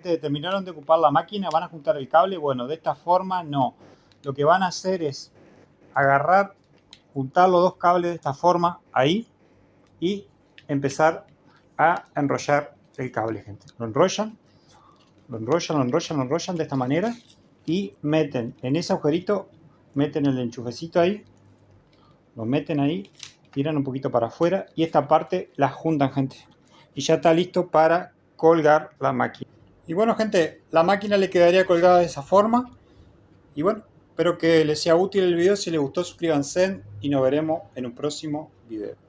Terminaron de ocupar la máquina, van a juntar el cable. Bueno, de esta forma no. Lo que van a hacer es agarrar, juntar los dos cables de esta forma ahí y empezar a enrollar el cable, gente. Lo enrollan de esta manera y meten en ese agujerito, meten el enchufecito ahí, lo meten ahí, tiran un poquito para afuera y esta parte la juntan, gente. Y ya está listo para colgar la máquina. Y bueno, gente, la máquina le quedaría colgada de esa forma. Y bueno, espero que les sea útil el video. Si les gustó, suscríbanse y nos veremos en un próximo video.